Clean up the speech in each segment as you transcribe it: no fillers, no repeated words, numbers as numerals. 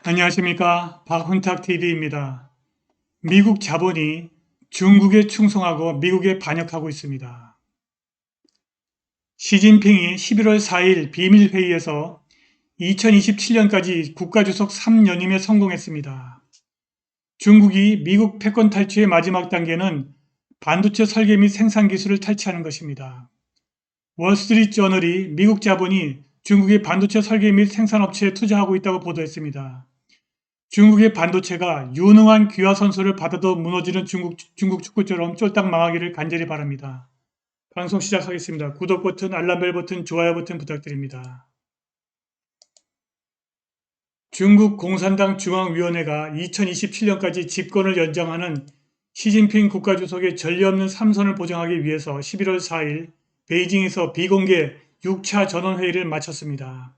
안녕하십니까. 박훈탁TV입니다. 미국 자본이 중국에 충성하고 미국에 반역하고 있습니다. 시진핑이 11월 4일 비밀회의에서 2027년까지 국가주석 3연임에 성공했습니다. 중국이 미국 패권 탈취의 마지막 단계는 반도체 설계 및 생산 기술을 탈취하는 것입니다. 월스트리트저널이 미국 자본이 중국의 반도체 설계 및 생산업체에 투자하고 있다고 보도했습니다. 중국의 반도체가 유능한 귀화 선수를 받아도 무너지는 중국 축구처럼 쫄딱 망하기를 간절히 바랍니다. 방송 시작하겠습니다. 구독 버튼, 알람벨 버튼, 좋아요 버튼 부탁드립니다. 중국 공산당 중앙위원회가 2027년까지 집권을 연장하는 시진핑 국가주석의 전례 없는 3선을 보장하기 위해서 11월 4일 베이징에서 비공개 6차 전원회의를 마쳤습니다.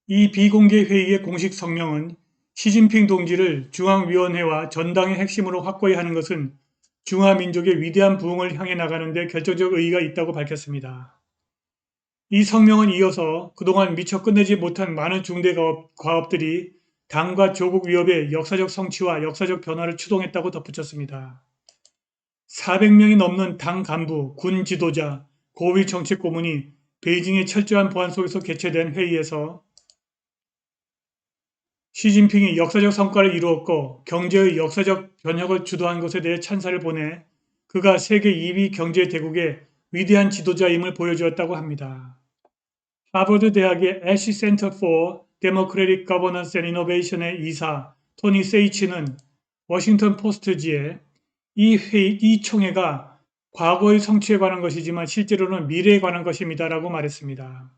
이 비공개 회의의 공식 성명은 시진핑 동지를 중앙위원회와 전당의 핵심으로 확고히 하는 것은 중화민족의 위대한 부흥을 향해 나가는 데 결정적 의의가 있다고 밝혔습니다. 이 성명은 이어서 그동안 미처 끝내지 못한 많은 중대 과업들이 당과 조국 위협의 역사적 성취와 역사적 변화를 추동했다고 덧붙였습니다. 400명이 넘는 당 간부, 군 지도자, 고위 정책 고문이 베이징의 철저한 보안 속에서 개최된 회의에서 시진핑이 역사적 성과를 이루었고 경제의 역사적 변혁을 주도한 것에 대해 찬사를 보내 그가 세계 2위 경제 대국의 위대한 지도자임을 보여주었다고 합니다. 하버드 대학의 애쉬 센터 for Democratic Governance and Innovation의 이사 토니 세이치는 워싱턴 포스트지에 이 총회가 과거의 성취에 관한 것이지만 실제로는 미래에 관한 것입니다라고 말했습니다.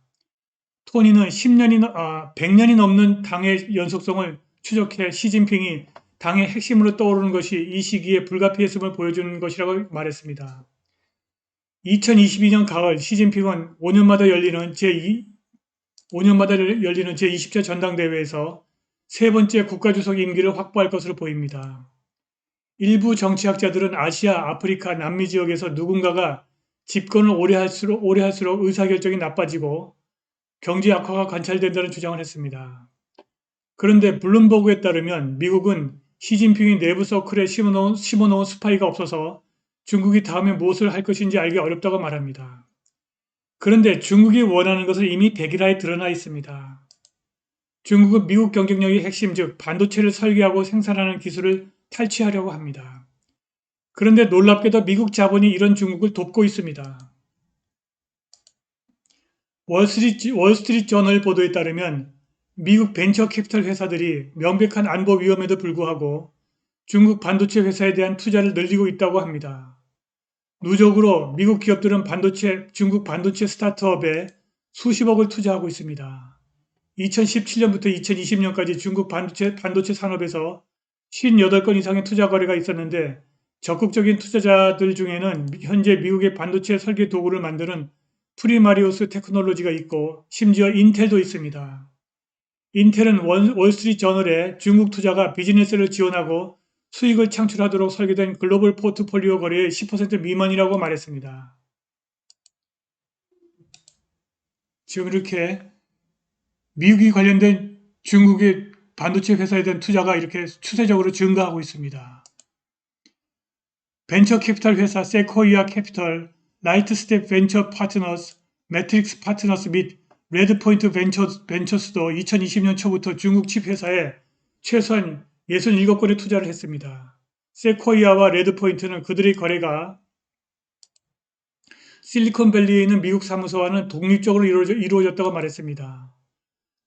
토니는 100년이 넘는 당의 연속성을 추적해 시진핑이 당의 핵심으로 떠오르는 것이 이 시기에 불가피했음을 보여주는 것이라고 말했습니다. 2022년 가을 시진핑은 5년마다 열리는 제20차 전당대회에서 세 번째 국가주석 임기를 확보할 것으로 보입니다. 일부 정치학자들은 아시아, 아프리카, 남미 지역에서 누군가가 집권을 오래 할수록 의사결정이 나빠지고 경제 악화가 관찰된다는 주장을 했습니다. 그런데 블룸버그에 따르면 미국은 시진핑이 내부 서클에 심어놓은 스파이가 없어서 중국이 다음에 무엇을 할 것인지 알기 어렵다고 말합니다. 그런데 중국이 원하는 것은 이미 백일화에 드러나 있습니다. 중국은 미국 경쟁력의 핵심 즉 반도체를 설계하고 생산하는 기술을 탈취하려고 합니다. 그런데 놀랍게도 미국 자본이 이런 중국을 돕고 있습니다. 월스트리트 저널 보도에 따르면 미국 벤처 캐피털 회사들이 명백한 안보 위험에도 불구하고 중국 반도체 회사에 대한 투자를 늘리고 있다고 합니다. 누적으로 미국 기업들은 중국 반도체 스타트업에 수십억을 투자하고 있습니다. 2017년부터 2020년까지 중국 반도체 산업에서 58건 이상의 투자 거래가 있었는데 적극적인 투자자들 중에는 현재 미국의 반도체 설계 도구를 만드는 프리마리오스 테크놀로지가 있고 심지어 인텔도 있습니다. 인텔은 월스트리트 저널에 중국 투자가 비즈니스를 지원하고 수익을 창출하도록 설계된 글로벌 포트폴리오 거래의 10% 미만이라고 말했습니다. 지금 이렇게 미국이 관련된 중국의 반도체 회사에 대한 투자가 이렇게 추세적으로 증가하고 있습니다. 벤처 캐피털 회사 세코이아 캐피털, 라이트스텝 벤처 파트너스, 매트릭스 파트너스 및 레드포인트 벤처스도 2020년 초부터 중국 칩 회사에 최소한 67건의 투자를 했습니다. 세코이아와 레드포인트는 그들의 거래가 실리콘밸리에 있는 미국 사무소와는 독립적으로 이루어졌다고 말했습니다.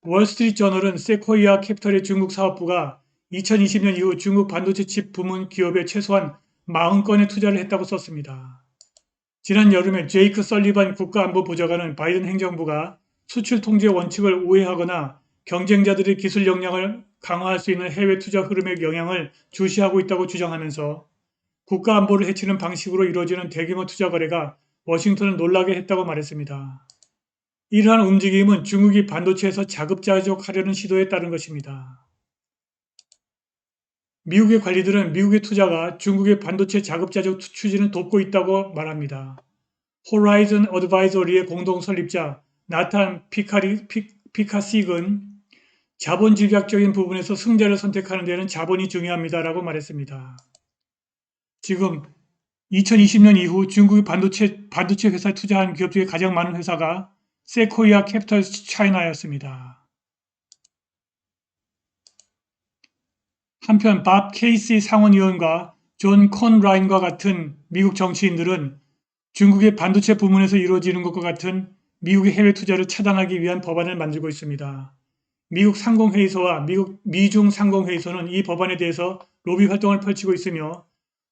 월스트리트 저널은 세코이아 캐피털의 중국 사업부가 2020년 이후 중국 반도체 칩 부문 기업에 최소한 40건의 투자를 했다고 썼습니다. 지난 여름에 제이크 설리반 국가안보보좌관은 바이든 행정부가 수출 통제 원칙을 우회하거나 경쟁자들의 기술 역량을 강화할 수 있는 해외 투자 흐름에 영향을 주시하고 있다고 주장하면서 국가안보를 해치는 방식으로 이루어지는 대규모 투자 거래가 워싱턴을 놀라게 했다고 말했습니다. 이러한 움직임은 중국이 반도체에서 자급자족하려는 시도에 따른 것입니다. 미국의 관리들은 미국의 투자가 중국의 반도체 자급자족 추진을 돕고 있다고 말합니다. 호라이즌 어드바이저리의 공동 설립자 나탄 피카식은 자본 집약적인 부분에서 승자를 선택하는 데는 자본이 중요합니다라고 말했습니다. 지금 2020년 이후 중국의 반도체 회사에 투자한 기업 중에 가장 많은 회사가 세코이아 캐피털 차이나였습니다. 한편 밥 케이시 상원의원과 존 콘라인과 같은 미국 정치인들은 중국의 반도체 부문에서 이루어지는 것과 같은 미국의 해외 투자를 차단하기 위한 법안을 만들고 있습니다. 미국 상공회의소와 미중 상공회의소는 이 법안에 대해서 로비 활동을 펼치고 있으며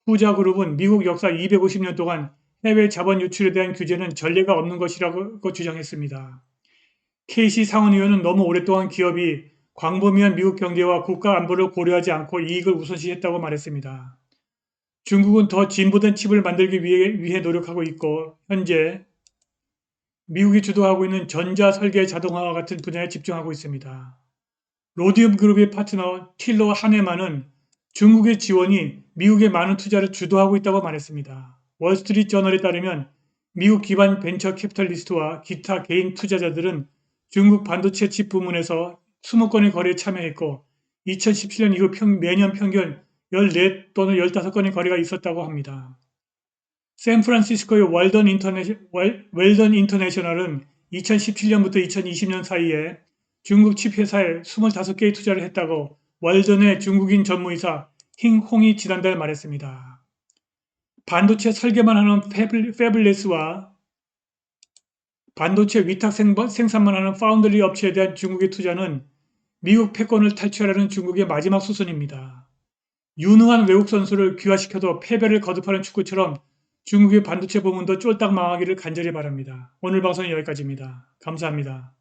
후자그룹은 미국 역사 250년 동안 해외 자본 유출에 대한 규제는 전례가 없는 것이라고 주장했습니다. 케이시 상원의원은 너무 오랫동안 기업이 광범위한 미국 경제와 국가 안보를 고려하지 않고 이익을 우선시했다고 말했습니다. 중국은 더 진보된 칩을 만들기 위해 노력하고 있고 현재 미국이 주도하고 있는 전자 설계 자동화와 같은 분야에 집중하고 있습니다. 로디움 그룹의 파트너 틸러 하네만은 중국의 지원이 미국의 많은 투자를 주도하고 있다고 말했습니다. 월스트리트 저널에 따르면 미국 기반 벤처 캐피털리스트와 기타 개인 투자자들은 중국 반도체 칩 부문에서 20건의 거래에 참여했고 2017년 이후 매년 평균 14 또는 15건의 거래가 있었다고 합니다. 샌프란시스코의 웰던 인터내셔널은 2017년부터 2020년 사이에 중국 칩 회사에 25개의 투자를 했다고 웰던의 중국인 전무이사 힝홍이 지난달 말했습니다. 반도체 설계만 하는 패블레스와 반도체 위탁 생산만 하는 파운드리 업체에 대한 중국의 투자는 미국 패권을 탈취하려는 중국의 마지막 수순입니다. 유능한 외국 선수를 귀화시켜도 패배를 거듭하는 축구처럼 중국의 반도체 부문도 쫄딱 망하기를 간절히 바랍니다. 오늘 방송은 여기까지입니다. 감사합니다.